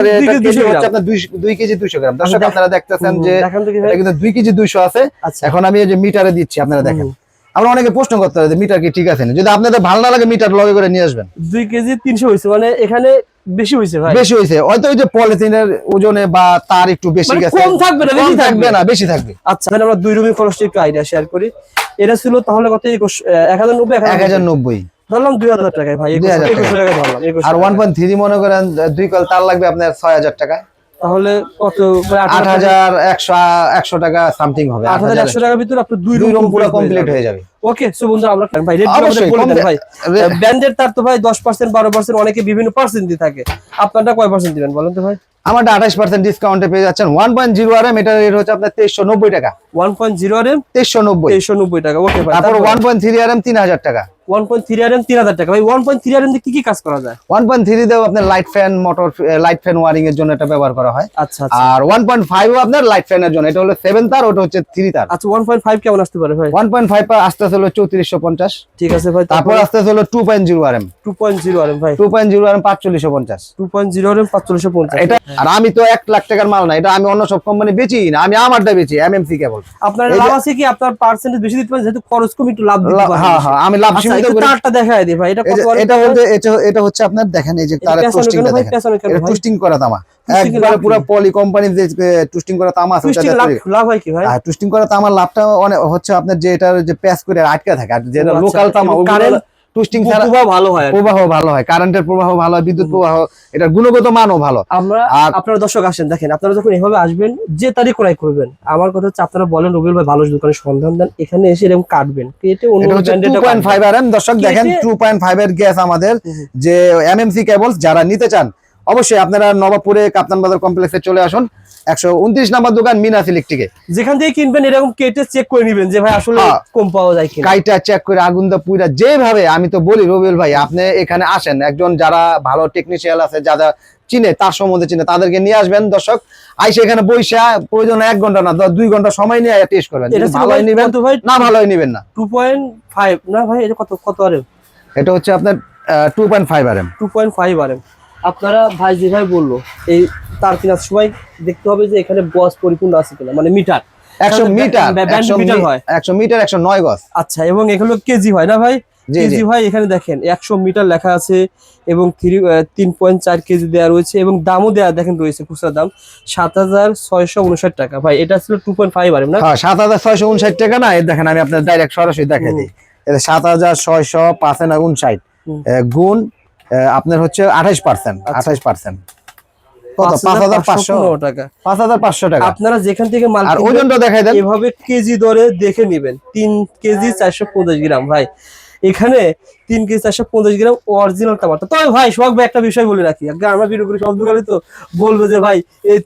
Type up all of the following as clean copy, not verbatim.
আপনার 2 কেজি 200 গ্রাম। দর্শক আপনারা দেখতেছেন যে এটা কিন্তু 2 কেজি 200 আছে। এখন আমি এই যে মিটারে দিচ্ছি, আপনারা দেখেন। আমরা অনেকে প্রশ্ন করতে পারি যে মিটার কি ঠিক আছে না, যদি আপনাদের ভালো না লাগে মিটার লগে করে নিয়ে আসবেন। 2 কেজি 300 হইছে, মানে এখানে বেশি হইছে ভাই, বেশি হইছে হয়তো ওই যে পলিথিনের ওজনে বা তার একটু বেশি গেছে, কম থাকবে না, বেশি থাকবে না, বেশি থাকবে। আচ্ছা তাহলে আমরা 2 রুমের খরচটা একটু আইডিয়া শেয়ার করি। এটা ছিল তাহলে কত? 1090 ধরলাম 2000 টাকায় ভাই, 2100 টাকা ধরলাম। আর 1.3 মনে করেন 2 কয়েল তার লাগবে আপনার 6000 টাকা। তাহলে কত? 8100 টাকা সামথিং হবে। 8100 টাকার ভিতরে আপনার 2 রুম পুরো কমপ্লিট হয়ে যাবে। ওকে সো বন্ধুরা আমরা ভাই রেট আমাদের বলে দেন ভাই। ব্র্যান্ডের তার তো ভাই 10% 12% অনেকে বিভিন্ন পার্সেন্ট দিয়ে থাকে, আপনারটা কয় পার্সেন্ট দিবেন বলেন তো ভাই? আমারটা 28% ডিসকাউন্টে পেয়ে যাচ্ছেন। 1.0 RM এটার রেট হচ্ছে আপনার 2390 টাকা। 1.0 RM 2390 টাকা। ওকে ভাই। তারপর 1.3 RM 3000 টাকা। 1.3 RM 3000 টাকা ভাই। 1.3 RM দিয়ে কি কাজ করা যায়? 1.3 দেও আপনার light fan, motor light fan wiring এর জন্য এটা ব্যবহার করা হয়। আচ্ছা আচ্ছা। আর 1.5 ও আপনার লাইট ফ্যানের জন্য, এটা হলো 7 তার, ওটা হচ্ছে 3 তার। আচ্ছা 1.5 কেমন আসতে পারে ভাই? 1.5 আস্তে আস্তে হলো 3450। ঠিক আছে ভাই। তারপর আস্তে আস্তে হলো 2.0 RM। 2.0 RM ভাই। 2.0 RM 4550। 2.0 RM 4550 এটা। আর আমি তো 1 লাখ টাকার মাল না, এটা আমি অন্য সব কোম্পানি বেচি না, আমি আমারটা বেচি এমএমসি কেবল। আপনার লাভ আছে কি? আপনার পার্সেন্টেজ বেশি দিতে পারেন, যেহেতু খরচ কম, একটু লাভ দিতে পারেন। হ্যাঁ হ্যাঁ, আমি লাভ সীমিত করে। তারটা দেখায় দিই ভাই, এটা কত? এটা হচ্ছে আপনার দেখেন, এই যে তারের টুস্টিংটা দেখেন, এটা টুস্টিং করা তামা, একবারে পুরো পলি কোম্পানির যে টুস্টিং করা তামা আছে। টুস্টিং লাভ হয় কি ভাই? হ্যাঁ, টুস্টিং করা তামার লাভটা অনেক হচ্ছে আপনার, যে এটার যে প্যাচ করে আটকে থাকে, আর যেটা লোকাল তামা ওগুলো টুস্টিং ছাড়া প্রবাহ ভালো হয়, প্রবাহ ভালো হয়, কারেন্টের প্রবাহ ভালো হয়, বিদ্যুৎ প্রবাহ, এটার গুণগত মানও ভালো। আমরা আপনারা দর্শক আসেন দেখেন, আপনারা যখন এভাবে আসবেন যে তারিখ ক্রয় করবেন, আমার কথা হচ্ছে আপনারা বলেন রবিউল ভাই ভালো দোকানের সন্ধান দেন, এখানে এসে এরকম কাটবেন কেটে অন্য ব্র্যান্ডের 2.5 RM। দর্শক দেখেন 2.5 এর গ্যাস আমাদের যে এমএমসি কেবলস যারা নিতে চান, অবশ্যই আপনারা নবাবপুরে কাপ্তান বাজার কমপ্লেক্সে চলে আসুন। 129 নাম্বার দোকান মিনাস ইলেকট্রিকে। যেখান থেকে কিনবেন এরকম কেটে চেক করে নেবেন যে ভাই আসলে কম পাওয়া যায় কিনা, কাইটা চেক করে আগুন দা পুইরা যেভাবে। আমি তো বলি রবিউল ভাই, আপনি এখানে আসেন, একজন যারা ভালো টেকনিশিয়ান আছে, যারা চিনে, তার সম্বন্ধে চিনে, তাদেরকে নিয়ে আসবেন। দর্শক আইসে এখানে বইসা প্রয়োজন 1 ঘন্টা না 2 ঘন্টা সময় নিয়ে টেস্ট করবেন, ভালোই নেবেন না ভালোই নেবেন না। 2.5 না ভাই, এটা কত কত RM? এটা হচ্ছে আপনার 2.5 RM। 2.5 RM। আপনারা ভাই যেভাবে বললো, এই তার কেনার সময় দেখতে হবে যে এখানে গজ পরিপূর্ণ আছে কিনা, মানে মিটার 100 মিটার হয়, 100 মিটার 109 গজ। আচ্ছা, এবং এগুলো কেজি হয় না ভাই? কেজি হয়। এখানে দেখেন 100 মিটার লেখা আছে এবং 3.4 কেজি দেওয়া রয়েছে, এবং দামও দেওয়া দেখেন রয়েছে, খুচরা দাম 7659 টাকা ভাই। এটা ছিল 2.5 RM না? হ্যাঁ 7659 টাকা না। এই দেখেন আমি আপনার ডাইরেক্ট সরাসরি দেখাই দিই, এটা 7659 গুণ আপনার হচ্ছে 28%। 28% কত? 5500 টাকা। 5500 টাকা। আপনারা যেখান থেকে মাল আর ওজনটা দেখাই দেন, এভাবে কেজি দরে দেখে নেবেন। 3 কেজি 450 গ্রাম ভাই, এখানে 3 কেজি 450 গ্রাম অরিজিনাল টমাটো। তবে ভাই সোহাগ ভাই একটা বিষয় বলে রাখি, আমরা ভিডিও করি সব দোকানে, তো বলবো যে ভাই এই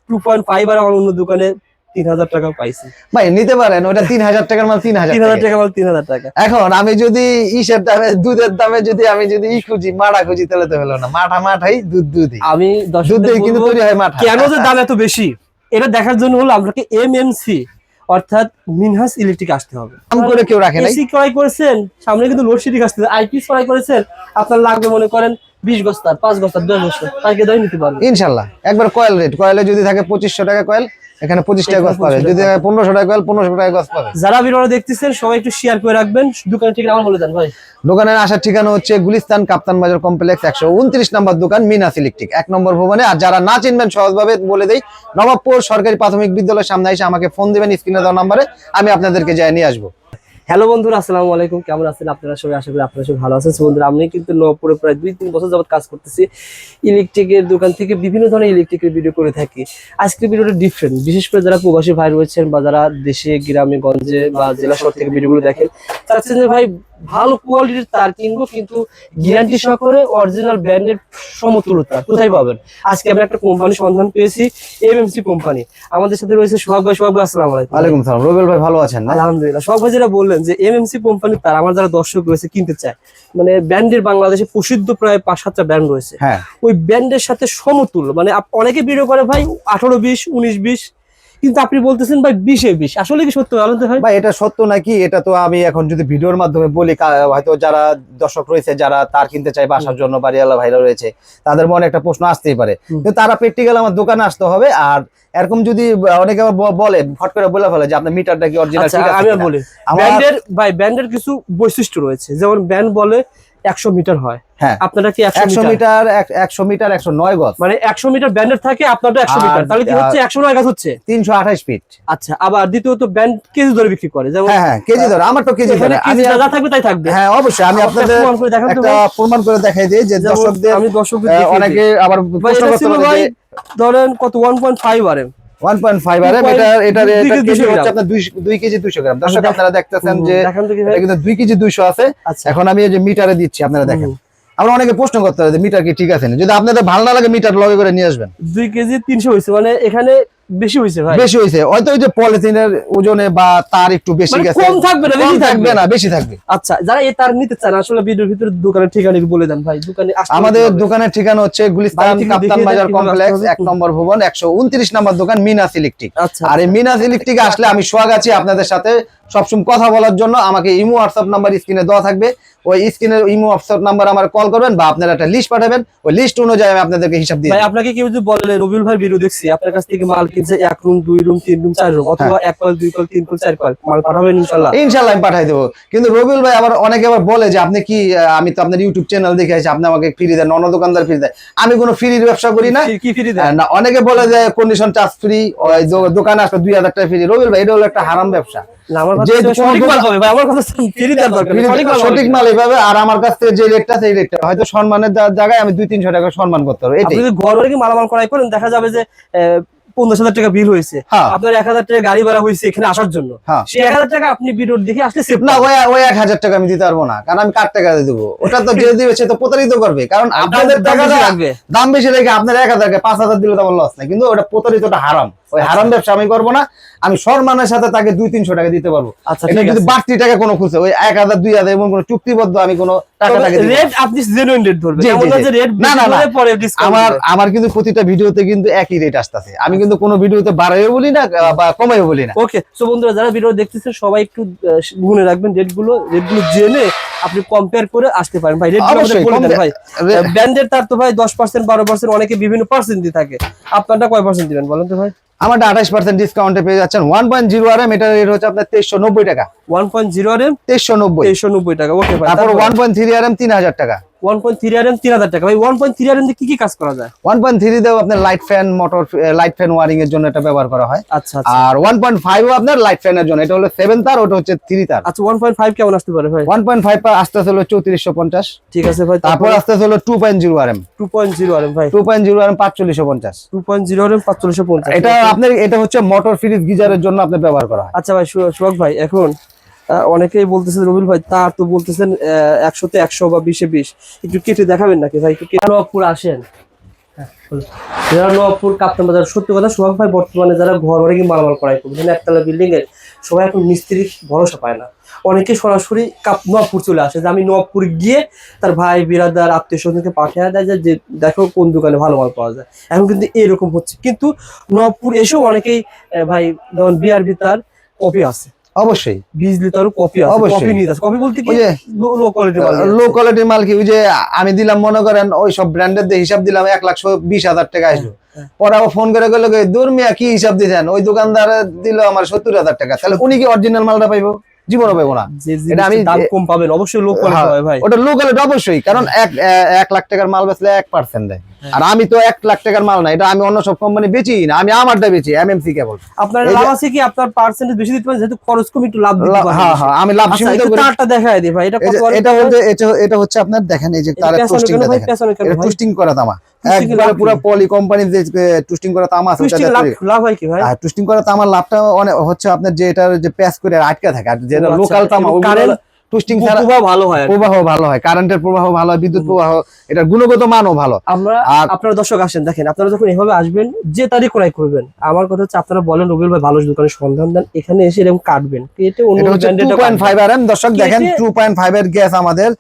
2.5 আর আমার অন্য দোকানে 3000 টাকা পাইছি ভাই, নিতে পারেন। ওটা 3000 টাকার মাল 3000 টাকা মাল 3000 টাকা। এখন আমি যদি ইসের দামে, দুধের দামে যদি আমি যদি খুঁজি, মাঠা খুঁজি, তাহলে তো হলো না। মাঠাই দুধ দুধই, আমি দুধ দিয়ে কিন্তু তৈরি হয় মাঠা। কেন যে দাম এত বেশি এটা দেখার জন্য হলো আপনাকে এমএমসি অর্থাৎ মিনহাস ইলেকট্রিক আসতে হবে। দাম করে কেউ রাখে নাই। এসি ক্রয় করেছেন, সামনে কিন্তু লোডশেডিং আসছে, আইপিএস ক্রয় করেছেন, আপনার লাগবে মনে করেন 20 বস্তা, 5 বস্তা, 10 বস্তা, তাকে দাই নিতে পারবেন ইনশাআল্লাহ। একবার কয়েল রেট, কয়েলে যদি থাকে 2500 টাকা কয়েল, এখানে 25 টাকা গজ পাবে। যদি 1500 টাকা কয়েল, 1500 টাকা গজ পাবে। যারা ভিডিওটা দেখতেছেন সবাই একটু শেয়ার করে রাখবেন। দোকানের ঠিকানা আমার বলে দেন ভাই। দোকানের আসার ঠিকানা হচ্ছে গুলিস্তান কাপ্তান বাজার কমপ্লেক্স 129 নম্বর দোকান মিনাস ইলেকট্রিক, 1 নম্বর ভবনে। আর যারা না চিনবেন সহজভাবে বলে দেই, নবাবপুর সরকারি প্রাথমিক বিদ্যালয়ের সামনে এসে আমাকে ফোন দিবেন, স্ক্রিনে দেওয়া নম্বরে, আমি আপনাদেরকে যাই নিয়ে আসবো। হ্যালো বন্ধুরা, আসসালামু আলাইকুম। কেমন আছেন আপনারা সবাই? আশা করি আপনারা সবাই ভালো আছেন। বন্ধুরা আমি কিন্তু নবাবপুরে প্রায় 2-3 বছর যাবত কাজ করতেছি, ইলেকট্রিকের দোকান থেকে বিভিন্ন ধরনের ইলেকট্রিকের ভিডিও করে থাকি। আজকের ভিডিওটা ডিফারেন্ট, বিশেষ করে যারা প্রবাসী ভাই রয়েছেন বা যারা দেশে গ্রামে গঞ্জে বা জেলা শহর থেকে ভিডিওগুলো দেখেন, চাচ্ছেন যে ভাই ভালো কোয়ালিটির তার কিনবো কিন্তু গ্যারান্টি সহকারে অরিজিনাল ব্র্যান্ডের সমতুল্যতা কোথায় পাবেন? আজকে আমরা একটা কোম্পানি সন্ধান পেয়েছি, এমএমসি কোম্পানি। আমাদের সাথে রয়েছে সোহাগ ভাই। সোহাগ ভাই আসসালামু আলাইকুম। ওয়ালাইকুম আসসালাম। রবিউল ভাই ভালো আছেন? আলহামদুলিল্লাহ। সোহাগ ভাই যেটা বললেন যে এমএমসি কোম্পানি তার, আমার যারা দর্শক রয়েছে কিনতে চায়, মানে ব্র্যান্ডের বাংলাদেশে প্রসিদ্ধ প্রায় 5-7টা ব্র্যান্ড রয়েছে, ওই ব্র্যান্ডের সাথে সমতুল্য, মানে অনেকে ভিডিও করে ভাই 18-20, 19-20, কিন্তু আপনি বলতেছেন ভাই 20-20 আসলে কি সত্য বলেন তো ভাই? ভাই এটা সত্য নাকি, এটা তো আমি এখন যদি ভিডিওর মাধ্যমে বলি হয়তো যারা দর্শক রয়েছে যারা তার কিনতে চায় বাসার জন্য, বাড়িওয়ালা ভাইরা রয়েছে, তাদের মনে একটা প্রশ্ন আসতেই পারে। কিন্তু তারা প্র্যাকটিক্যাল আমার দোকানে আসতে হবে। আর এরকম যদি অনেকে আবার বলে ফট করে বলে ফেলে যে আপনার মিটারটা কি অরিজিনাল, আচ্ছা, ঠিক আছে আমি কিনা। বলি আমার ব্যান্ডের কিছু বৈশিষ্ট্য রয়েছে, যেমন ব্যান্ড বলে 100 মিটার হয়, হ্যাঁ আপনারা কি 100 100 মিটার 100 মিটার 109 গজ, মানে 100 মিটার ব্যান্ডের থাকে, আপনারটা 100 আর, মিটার, তাহলে কি হচ্ছে 109 গাছ হচ্ছে। 328 ফিট। আচ্ছা, আবার দ্বিতীয়ত ব্যান্ড কেজি ধরে বিক্রি করে, যেমন হ্যাঁ হ্যাঁ কেজি ধরে, আমার তো কেজি এখানে ধরে, কেজি যা থাকবে তাই থাকবে। হ্যাঁ অবশ্যই আমি আপনাদের প্রমাণ করে দেখান তো একটা ভাই। প্রমাণ করে দেখাই দিই যে যেমন দর্শকদের আমি দর্শকদের দেখিয়ে দিই। অনেকে আবার ভাই প্রশ্ন এটা করতে ছিল পারে ভাই যে ধরেন কত 1.5 আরএম 1.5 আর দুই এটা কেজি কেজি 200 হচ্ছে গ্রাম। আপনার 2 কেজি 200 গ্রাম। দর্শক দেখ- আপনারা দেখতেছেন যে দেখান তো কি ভাই। এটা কিন্তু 2 কেজি 200 আছে। আচ্ছা, এখন আমি এই যে মিটারে দিচ্ছি, আপনারা দেখেন। আমরা অনেকে প্রশ্ন করতে পারে যে মিটার কি ঠিক আছে না, যদি আপনাদের ভালো না লাগে মিটার লগে করে নিয়ে আসবেন। 2 কেজি 300 হয়েছে, মানে এখানে বেশি হয়েছে ভাই। বেশি হয়েছে হয়তো ওই যে পলিথিনের ওজনে বা তার একটু বেশি মানে গেছে, কম থাকবে না, বেশি কম থাকবে না, বেশি থাকবে। আচ্ছা, যারা এই তার নিতে চান আসলে ভিডিওর ভিতরে দোকানের ঠিকানা একটু বলে দেন ভাই, দোকানে আসতে আমাদের হবে। দোকানের ঠিকানা হচ্ছে গুলিস্তান বাড়ি থেকে কাপ্তান দেখিয়ে দেন বাজার কিভাবে কমপ্লেক্স, আসতে হবে। 1 নম্বর ভবন, 129 নম্বর দোকান, মিনাস ইলেকট্রিক। আচ্ছা, আর এই মিনাস ইলেকট্রিকে আসলে আমি সোহাগ আছি আপনাদের সাথে সবসময় কথা বলার জন্য। আমাকে ইমো হোয়াটসঅ্যাপ নাম্বার স্ক্রিনে দেওয়া থাকবে, ওই স্ক্রিনের ইমো হোয়াটসঅ্যাপ নাম্বার আমার কল করবেন বা আপনারা একটা লিস্ট পাঠাবেন, ওই লিস্ট অনুযায়ী আমি আপনাদেরকে হিসাব দিয়ে ভাই দেব। আপনাকে কেউ যদি বলে রবিউল ভাই ভিডিও দেখছি, আপনার কাছ থেকে মাল কিনছে 1 রুম 2 রুম 3 রুম 4 রুম, অথবা 1 কল 2 কল 3 কল 4 কল, মাল পাঠাবেন ইনশাআল্লাহ? ইনশাআল্লাহ আমি পাঠাই দেবো। কিন্তু রবিউল ভাই আবার অনেকে আবার বলে যে আপনি কি আমি তো আপনার ইউটিউব চ্যানেল দেখে আছি, আপনি আমাকে ফ্রি দেন, অন্য দোকানদার ফ্রি দেয়। আমি কোনো ফ্রির ব্যবসা করি না। কি ফ্রি দেন? না, অনেকে বলে যে কন্ডিশন চার্জ ফ্রি, দোকানে আসলে 2000 টাকা ফ্রি। রবিউল ভাই এটা হলো একটা হারাম ব্যবসা। না, আমার যে কথা সঠিক মাল পাবে ভাই, আমার কথা ফ্রি দেন দরকার নেই, সঠিক মাল সঠিক মাল এইভাবে, আর আমার কাছ থেকে যে রেটটা সেই রেটটা হয়তো সম্মানের জায়গায় আমি 200-300 টাকা সম্মান করতে পারবো, আপনি এটাই। যদি ঘর বাড়ি মালামাল করাই করেন, দেখা যাবে যে 50,000 টাকা বিল হয়েছে, হ্যাঁ। আপনার 1,000 টাকা গাড়ি ভাড়া হয়েছে এখানে আসার জন্য, হ্যাঁ। সেই 1,000 টাকা আপনি ভিডিও দেখে আসলে সেভ না, ওই 1000 টাকা আমি দিতে পারবো না, কারণ আমি কার টাকা দেবো, ওটা তো যে দিবে সে তো প্রতারিত করবে। কারণ আপনাদের টাকা লাগবে, দাম বেশি রেখে আপনার 1000 কে 5000 দিলে তো আমার লস নাই, কিন্তু ওটা প্রতারিতটা হারাম। ওই হারাম ব্যবসা আমি করবো না। আমি সম্মানের সাথে তাকে 200-300 টাকা দিতে পারবো। আচ্ছা, এটা ঠিক যদি আছে। বাড়তি টাকা কোনো খুঁজছে ওই 1000-2000 এমন কোনো চুক্তিবদ্ধ আমি কোনো টাকা তবে টাকা দিব না। রেট আপনি জেনুইন রেট ধরবেন, জি, এমন জি, না জি। যে রেট না, না, না। পরে ডিসকাউন্ট আমার কিন্তু প্রতিটা ভিডিওতে কিন্তু একই রেট আসতেছে, আমি কিন্তু কোনো ভিডিওতে বাড়াইও বলি না বা কমাইও বলি না। ওকে, সো বন্ধুরা যারা ভিডিও দেখতেছেন সবাই একটু মনে রাখবেন রেটগুলো জেনে আপনি কম্পেয়ার করে আসতে পারেন ভাই। রেটগুলো অবশ্যই বলে দেন ভাই। রে- ব্র্যান্ডের তার তো ভাই 10% 12% অনেকে বিভিন্ন পার্সেন্ট দিয়ে থাকে, আপনারটা কয় পার্সেন্ট দিবেন বলেন তো ভাই? আমারটা 28% ডিসকাউন্টে পেয়ে যাচ্ছেন। 1.0 RM এটার রেট হচ্ছে আপনার 2390 টাকা। 1.0 RM 2390। 2390 টাকা। ওকে ভাই, তারপর 1.3 RM 3000 টাকা। 1.3 RM 3000 টাকা। ভাই 1.3 RM দিয়ে কি কি কাজ করা যায়? 1.3 দেও আপনার light fan motor light fan wiring এর জন্য এটা ব্যবহার করা হয়। আচ্ছা আচ্ছা আর 1.5 ও আপনার লাইট ফ্যানের জন্য, এটা হলো 7 তার, ওটা হচ্ছে 3 তার। আচ্ছা, 1.5 কেমন আসতে পারে ভাই? 1.5 আস্তে আস্তে হলো 3450। ঠিক আছে ভাই, তারপর আস্তে আস্তে হলো 2.0 RM। 2.0 RM ভাই, 2.0 RM 4550। 2.0 RM 4550। এটা আপনার এটা হচ্ছে মোটর ফ্রিজ গিজারের জন্য আপনি ব্যবহার করা হয়। আচ্ছা ভাই, সুরজ ভাই এখন অনেকেই বলতেছেন রবিউল ভাই তার তো বলতেছেন 100-তে 100 বা 20-এ 20, একটু কেটে দেখাবেন নাকি ভাই? একটু নবাবপুর আসেন, যারা নবাবপুর কাপ্তান বাজার, সত্যি কথা সোহাগ ভাই বর্তমানে যারা ঘর বাড়ি মালামাল করাই করবে, একতলা বিল্ডিং এর সবাই এখন মিস্ত্রি ভরসা পায় না, অনেকে সরাসরি নবাবপুর চলে আসে যে আমি নবাবপুর গিয়ে তার ভাই বিরাদার আত্মীয় স্বজনকে পাঠিয়ে দেয় যে দেখো কোন দোকানে ভালো মাল পাওয়া যায়। এখন কিন্তু এরকম হচ্ছে, কিন্তু নবাবপুর এসেও অনেকেই ভাই যেমন বিআরবি তার কপি আছে, অবশ্যই বিজলি তার কপি আছে, অবশ্যই। কপি নিয়ে আছে, কপি বলতে কি ওই যে লো কোয়ালিটির মাল লো কোয়ালিটির মাল কি, ওই যে আমি দিলাম মনে করেন ওই সব ব্র্যান্ডের দিয়ে হিসাব দিলাম 1,20,000 টাকা আসলো, পরে আবার ফোন করে গেল দূর মিয়া কি হিসাব দিয়েছেন, ওই দোকানদার দিল আমার 70,000 টাকা, তাহলে উনি কি অরিজিনাল মালটা পাইবো? জীবনও পাইবো না। যে এটা আমি দাম কম পাবেন, অবশ্যই লো কোয়ালিটি হয় ভাই। ওটা লো কোয়ালিটি অবশ্যই, কারণ 1 লাখ টাকার মাল বেচলে 1% দেয়, আর আমি তো 1 লাখ টাকার মাল না, এটা আমি অন্য সব কোম্পানি বেচি না, আমি আমারটা বেচি এমএমসি কেবল। আপনার লাভ আছে কি, আপনার পার্সেন্টেজ বেশি দিতে পারেন, যেহেতু খরচ কম একটু লাভ দিতে পারেন। হ্যাঁ হ্যাঁ, আমি লাভ আচ্ছা, সীমিত একটু করি। তারটা দেখায় দিই ভাই, এটা কত এটা হচ্ছে আপনার দেখেন এই যে তারের টুস্টিংটা দেখেন, এটা টুস্টিং করা তামা, একবারে পুরো পলি কোম্পানির যে টুস্টিং করা তামা আছে, ওটা লাভ হয় কি ভাই? আর টুস্টিং করা তামার লাভটা অনেক হচ্ছে আপনার যে এটার যে প্যাচ করে আটকা থাকে, আর যেটা লোকাল তামা ওগুলো টুস্টিং ছাড়া প্রবাহ ভালো হয়, প্রবাহ ভালো হয়, কারেন্টের প্রবাহ ভালো হয়, বিদ্যুৎ প্রবাহ, এটার গুণগত মানও ভালো। আপনারা দর্শক আসেন, দেখেন আপনারা যখন এভাবে আসবেন যে তারিখ ক্রয় করবেন, আমার কথা হচ্ছে আপনারা বলেন রবিউল ভাই ভালো দোকানের সন্ধান দেন, এখানে এসে এরকম কাটবেন, কেটে অন্য এটা হচ্ছে 2.5 RM। দর্শক দেখেন 2.5 এর গ্যাস আমাদের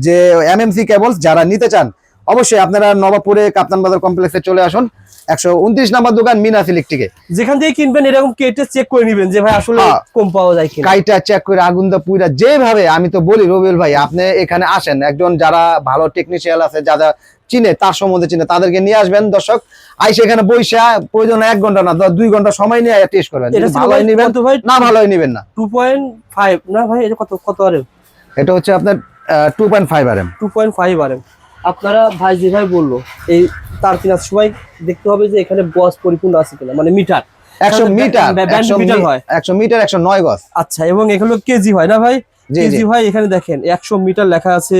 যে এমএমসি কেবলস যারা নিতে চান অবশ্যই আপনারা নবাবপুরে কাপ্তান বাজার কমপ্লেক্সে চলে আসুন। 129 নাম্বার দোকান মিনাস ইলেকট্রিকে। যেখান থেকে কিনবেন এরকম কেটে চেক করে নেবেন যে ভাই আসলে কম পাওয়া যায় কিনা। কাইটা চেক করে আগুন দা পুরা যেভাবে আমি তো বলি রবিউল ভাই আপনি এখানে আসেন, একজন যারা ভালো টেকনিশিয়ান আছে যারা চিনে তার সম্বন্ধে চিনে তাদেরকে নিয়ে আসবেন দর্শক। আইসে এখানে বইসা প্রয়োজন 1 ঘন্টা না 2 ঘন্টা সময় নিয়ে টেস্ট করবেন, ভালোই নিবেন না ভালোই নিবেন না। 2.5 না ভাই, এটা কত আরএম? এটা হচ্ছে আপনার 2.5 আরএম। 2.5 আরএম। আপনারা ভাই যে ভাই বললো এই তার কিনা সবাই দেখতে হবে যে এখানে গজ পরিপূর্ণ আছে কিনা, মানে মিটার 100 মিটার মিটার হয়, 100 মিটার 109 গজ। আচ্ছা, এবং এগুলো কেজি হয় না ভাই? কেজি হয়। এখানে দেখেন 100 মিটার লেখা আছে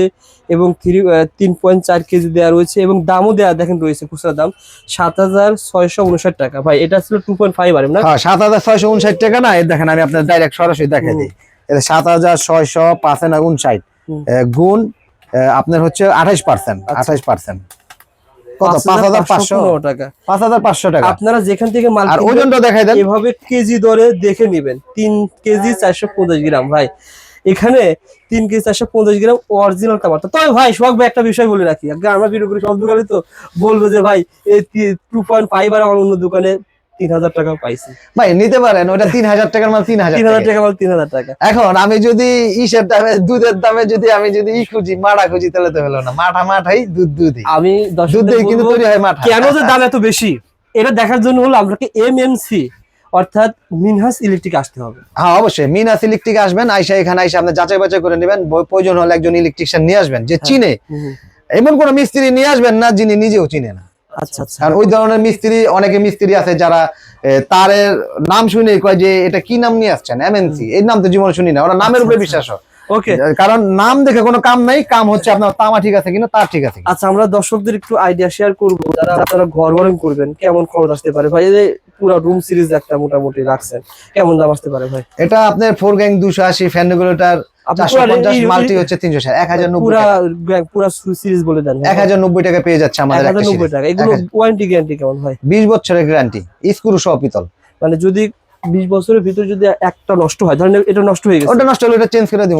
এবং 3.4 কেজি দেওয়া রয়েছে এবং দামও দেওয়া দেখেন রয়েছে, খুচরা দাম 7,659 টাকা। ভাই এটা ছিল 2.5 আরএম না? হ্যাঁ 7,659 টাকা না, এই দেখেন আমি আপনার ডাইরেক্ট সরাসরি দেখাই দিই। এটা 7,659 গুণ আপনার হচ্ছে 28%। 28% কত? 5,500 টাকা। 5,500 টাকা। আপনারা যেখান থেকে মাল আর ওজনটা দেখাই দেন, এভাবে কেজি দরে দেখে নেবেন। 3 কেজি 450 গ্রাম ভাই, এখানে 3 কেজি 450 গ্রাম অরিজিনাল টমাটো। তবে ভাই সোহাগ ভাই একটা বিষয় বলে রাখি, আমরা ভিডিও করি সব দোকানে তো বলবো যে ভাই এই 2.5 আর আমার অন্য দোকানে 3,000 টাকা পাইছি। ভাই নিতে পারেন, ওটা 3,000 টাকার মাল 3,000 টাকা মাল 3,000 টাকা। এখন আমি যদি ইসের দামে দুধের দামে যদি আমি যদি খুঁজি মাঠা খুঁজি তাহলে তো হলো না, মাঠাই দুধই। আমি দুধ দিয়ে কিন্তু তৈরি হয় মাঠা। কেন যে দাম এত বেশি এটা দেখার জন্য হলো আপনাকে এমএমসি অর্থাৎ মিনহাস ইলেকট্রিক আসতে হবে। হ্যাঁ অবশ্যই মিনাস ইলেকট্রিক আসবেন, আইসা এখানে আইসা আপনি যাচাই বাছাই করে নেবেন। প্রয়োজন হলে একজন ইলেকট্রিশিয়ান নিয়ে আসবেন যে চিনে। এমন কোন মিস্ত্রি নিয়ে আসবেন না যিনি নিজেও চিনে না। আচ্ছা আচ্ছা। কারণ ওই ধরনের মিস্ত্রি, অনেকে মিস্ত্রি আছে যারা তারের নাম শুনে কয় যে এটা কি নাম নিয়ে আসছেন, এমএনসি, এই নাম তো জীবনে শুনি না। ওরা নামের উপরে বিশ্বাস হয়। ওকে, কারণ নাম দেখে কোনো কাম নাই, কাম হচ্ছে আপনার তামা ঠিক আছে কিনা, তার ঠিক আছে। আচ্ছা, আমরা দর্শকদের একটু আইডিয়া শেয়ার করব যারা আপনারা ঘর গরম করবেন কেমন খরচ আসতে পারে ভাই। এই পুরো রুম সিরিজ একটা মোটামুটি রাখছেন, কেমন দাম আসতে পারে ভাই? এটা আপনার 4 গ্যাং 280, ফ্যান রেগুলেটর 450, মাল্টি হচ্ছে 360, 1090 টাকা। পুরো সিরিজ বলে দেন। 1090 টাকা পেয়ে যাচ্ছে আমাদের একটা 1090 টাকা। এগুলো ওয়ারেন্টি গ্যারান্টি কেমন ভাই? 20 বছরের গ্যারান্টি, স্ক্রু সহ পিতল। মানে যদি 20 বছরের ভিতর যদি একটা নষ্ট হয়, ধরেন এটা নষ্ট হয়ে গেছে, ওটা নষ্ট হলে এটা চেঞ্জ করে দিব।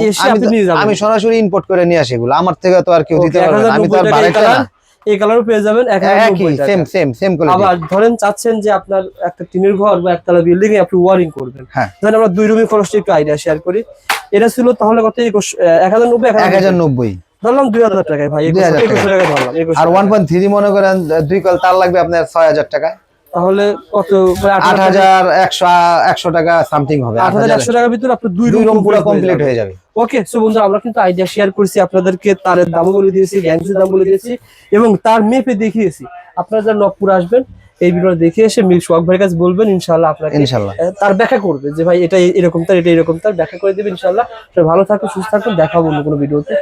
আমি সরাসরি ইম্পোর্ট করে নিয়ে আসি এগুলো, আমার থেকে তো আর কেউ দিতে পারবে না। আমি তো আর বাড়াইতে না। এই কালারও পেয়ে যাবেন 1090 টাকা। সেম করে। আবার ধরেন চাচ্ছেন যে আপনার একটা টিনের ঘর বা একতলা বিল্ডিং এ আপনি ওয়ারিং করবেন, ধরেন আমরা 2 রুমের খরচটা একটু আইডিয়া শেয়ার করি। এটা ছিল তাহলে কত? 1090 ধরলাম 2,000 টাকায় ভাই, 2100 টাকা ধরলাম। আর 1.3 মনে করেন 2 কল তার লাগবে আপনার 6,000 টাকা। তাহলে কত? 8,100 টাকা সামথিং হবে। 8,100 টাকার ভিতরে আপনার 2 রুম পুরো কমপ্লিট হয়ে যাবে। ওকে, সো বন্ধুরা আমরা কিন্তু আইডিয়া শেয়ার করছি আপনাদেরকে, তারের দাম বলে দিয়েছি, গ্যাংসের দাম বলে দিয়েছি এবং তার মেপে দেখিয়েছি। আপনারা যারা নবপুর আসবেন এই ভিডিওটা দেখে এসে সোহাগ ভাইয়ের কাছে বলবেন, ইনশাআল্লাহ আপনাকে তার ব্যাখ্যা করবে যে ভাই এটা এরকম তার, এটা এরকম তার, ব্যাখ্যা করে দেবে ইনশাআল্লাহ। সবাই ভালো থাকুন, সুস্থ থাকুন, দেখা হবে অন্য কোনো ভিডিওতে।